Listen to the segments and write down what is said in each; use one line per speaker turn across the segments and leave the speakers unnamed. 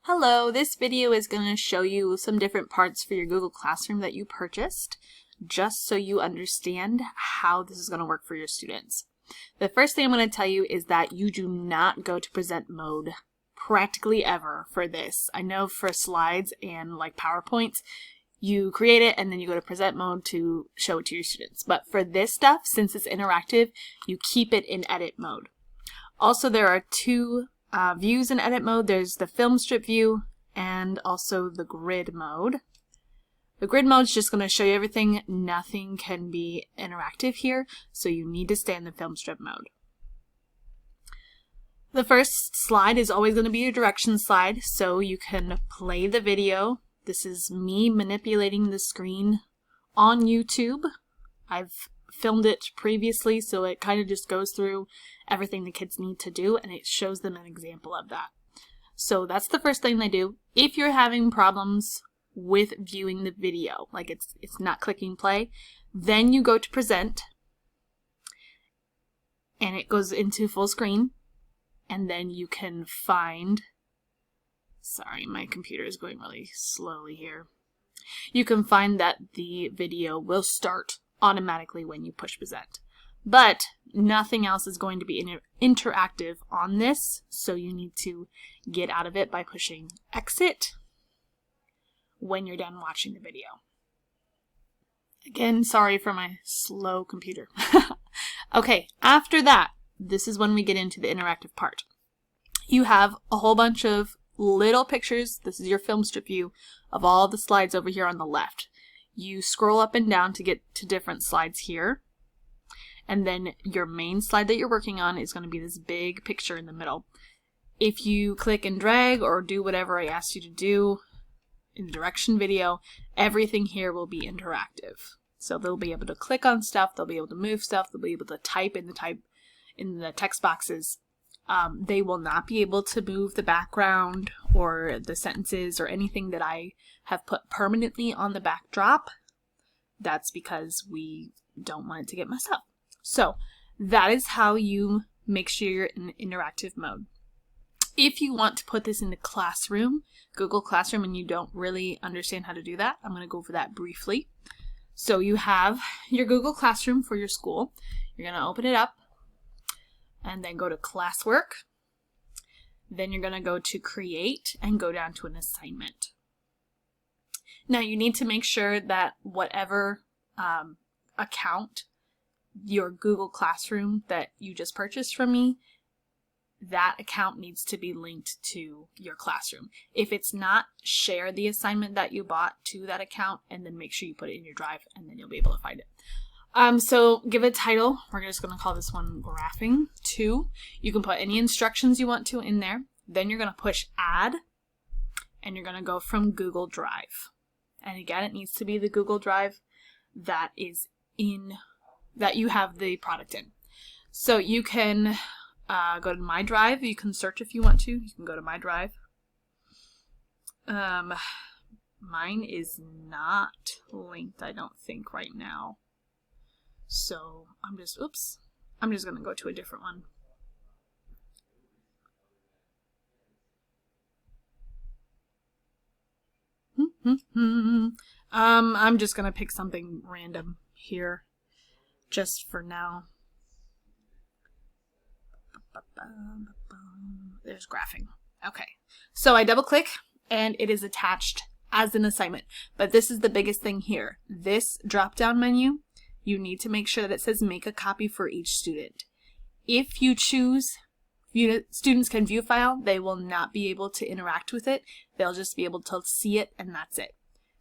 Hello, this video is going to show you some different parts for your Google Classroom that you purchased, just so you understand how this is going to work for your students. The first thing I'm going to tell you is that you do not go to present mode practically ever for this. I know for slides and like PowerPoint, you create it and then you go to present mode to show it to your students. But for this stuff, since it's interactive, you keep it in edit mode. Also, there are two views in edit mode. There's the film strip view and also the grid mode. The grid mode is just going to show you everything. Nothing can be interactive here, so you need to stay in the film strip mode. The first slide is always going to be your directions slide, so you can play the video. This is me manipulating the screen on YouTube. I've filmed it previously, so it kind of just goes through everything the kids need to do and it shows them an example of that. So that's the first thing they do. If you're having problems with viewing the video, like it's not clicking play, then you go to present and it goes into full screen, and then you can find, sorry, my computer is going really slowly here. You can find that the video will start automatically when you push present. But nothing else is going to be interactive on this, so you need to get out of it by pushing exit when you're done watching the video. Again, sorry for my slow computer. Okay, after that, this is when we get into the interactive part. You have a whole bunch of little pictures. This is your film strip view of all the slides over here on the left. You scroll up and down to get to different slides here. And then your main slide that you're working on is going to be this big picture in the middle. If you click and drag or do whatever I asked you to do in the direction video, everything here will be interactive. So they'll be able to click on stuff, they'll be able to move stuff, they'll be able to type in the text boxes. They will not be able to move the background or the sentences or anything that I have put permanently on the backdrop. That's because we don't want it to get messed up. So that is how you make sure you're in interactive mode. If you want to put this in the classroom, Google Classroom, and you don't really understand how to do that, I'm going to go over that briefly. So you have your Google Classroom for your school. You're going to open it up and then go to classwork. Then you're going to go to create and go down to an assignment. Now you need to make sure that whatever account your Google Classroom that you just purchased from me, that account needs to be linked to your classroom. If it's not, share the assignment that you bought to that account and then make sure you put it in your drive and then you'll be able to find it. So give it a title. We're just going to call this one Graphing 2. You can put any instructions you want to in there. Then you're going to push add and you're going to go from Google Drive. And again, it needs to be the Google Drive that is that you have the product in. So you can go to My Drive. You can search if you want to. You can go to My Drive. Mine is not linked, I don't think, right now. So I'm just going to go to a different one. I'm just going to pick something random here just for now. There's Graphing. Okay, so I double click and it is attached as an assignment. But this is the biggest thing here. This drop down menu, you need to make sure that it says make a copy for each student. If you choose students can view file, they will not be able to interact with it. They'll just be able to see it and that's it.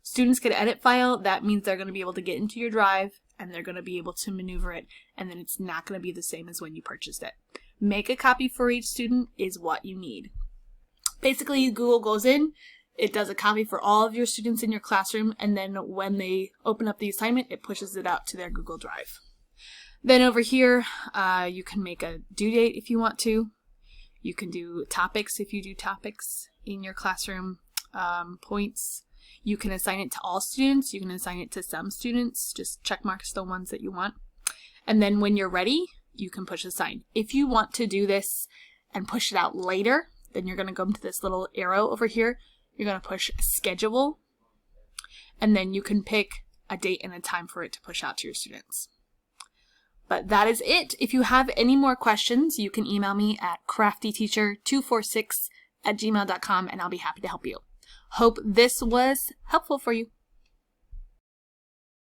Students can edit file. That means they're going to be able to get into your drive and they're going to be able to maneuver it, and then it's not going to be the same as when you purchased it. Make a copy for each student is what you need. Basically, Google goes in, it does a copy for all of your students in your classroom, and then when they open up the assignment, it pushes it out to their Google Drive. Then over here, you can make a due date if you want to. You can do topics if you do topics in your classroom, points. You can assign it to all students. You can assign it to some students. Just check marks the ones that you want. And then when you're ready, you can push assign. If you want to do this and push it out later, then you're going to go to this little arrow over here. You're going to push schedule, and then you can pick a date and a time for it to push out to your students. But that is it. If you have any more questions, you can email me at craftyteacher246@gmail.com, and I'll be happy to help you. Hope this was helpful for you.